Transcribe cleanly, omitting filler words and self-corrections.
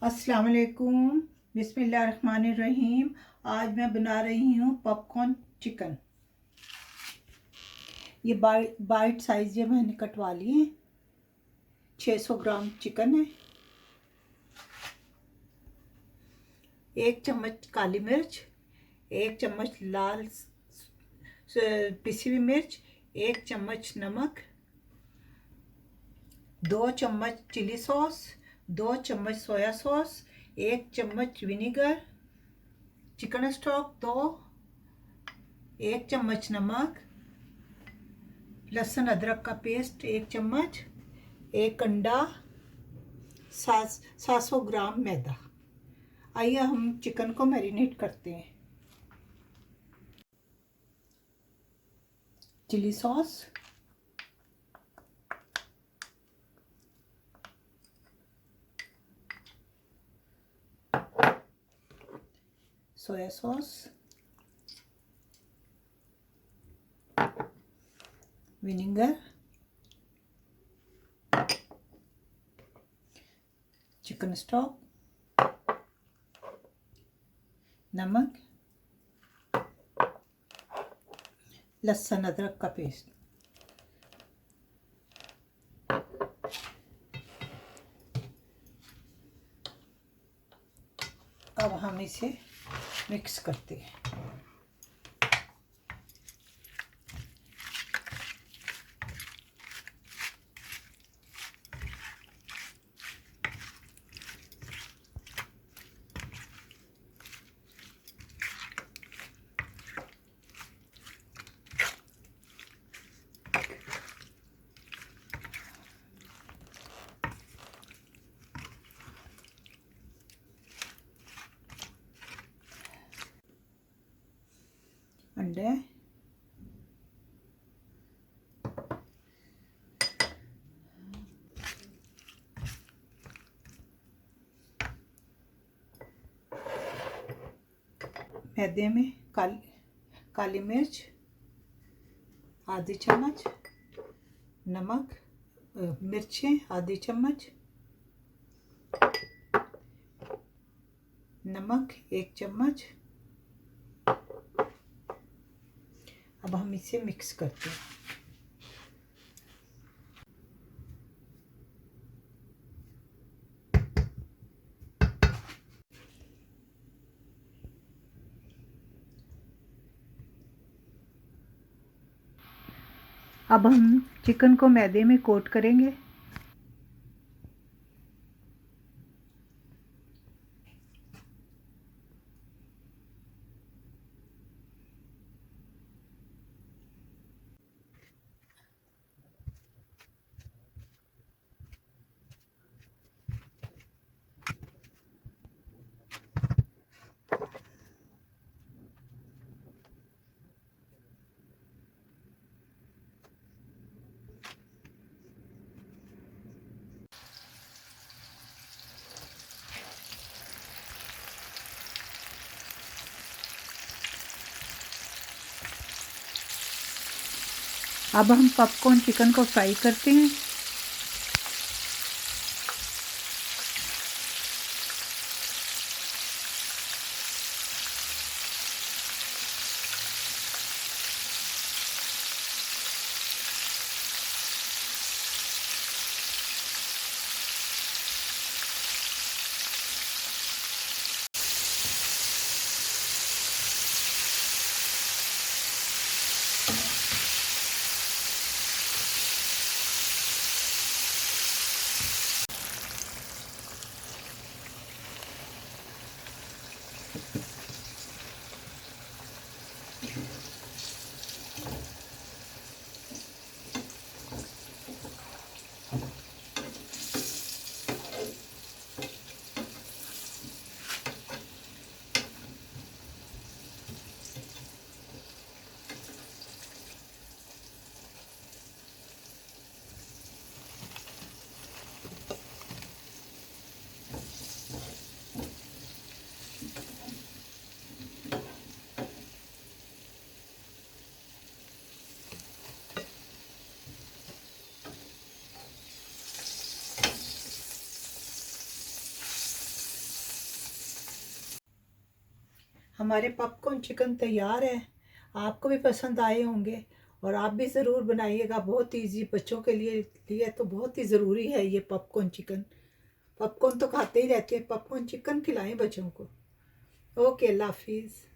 अस्सलाम वालेकुम, बिस्मिल्लाहिर्रहमानिर्रहीम। आज मैं बना रही हूँ पॉपकॉर्न चिकन। ये बाइट साइज ये मैंने कटवा लिए। 600 ग्राम चिकन है। 1 चम्मच काली मिर्च, 1 चम्मच लाल पिसी हुई मिर्च, 1 चम्मच नमक, 2 चम्मच चिली सॉस, 2 चम्मच सोया सॉस, 1 चम्मच विनेगर, चिकन स्टॉक 2, 1 चम्मच नमक, लहसुन अदरक का पेस्ट 1 चम्मच, 1 अंडा, 700 ग्राम मैदा। आइए हम चिकन को मैरिनेट करते हैं। Chilli sauce, soya sauce, vinegar, chicken stock, नमक, लहसुन अदरक का पेस्ट। अब हम इसे मिक्स करते हैं। अंडे, मैदे में काली मिर्च आधी चम्मच, नमक मिर्चें आधी चम्मच, नमक 1 चम्मच। अब हम इसे मिक्स करते हैं। अब हम चिकन को मैदे में कोट करेंगे। अब हम पॉपकॉर्न चिकन को फ्राई करते हैं। हमारे पॉपकॉर्न चिकन तैयार है। आपको भी पसंद आए होंगे और आप भी ज़रूर बनाइएगा। बहुत ईजी, बच्चों के लिए तो बहुत ही ज़रूरी है ये पॉपकॉर्न चिकन। पॉपकॉर्न तो खाते ही रहते हैं, पॉपकॉर्न चिकन खिलाएं बच्चों को। ओके, अल्लाह हाफिज़।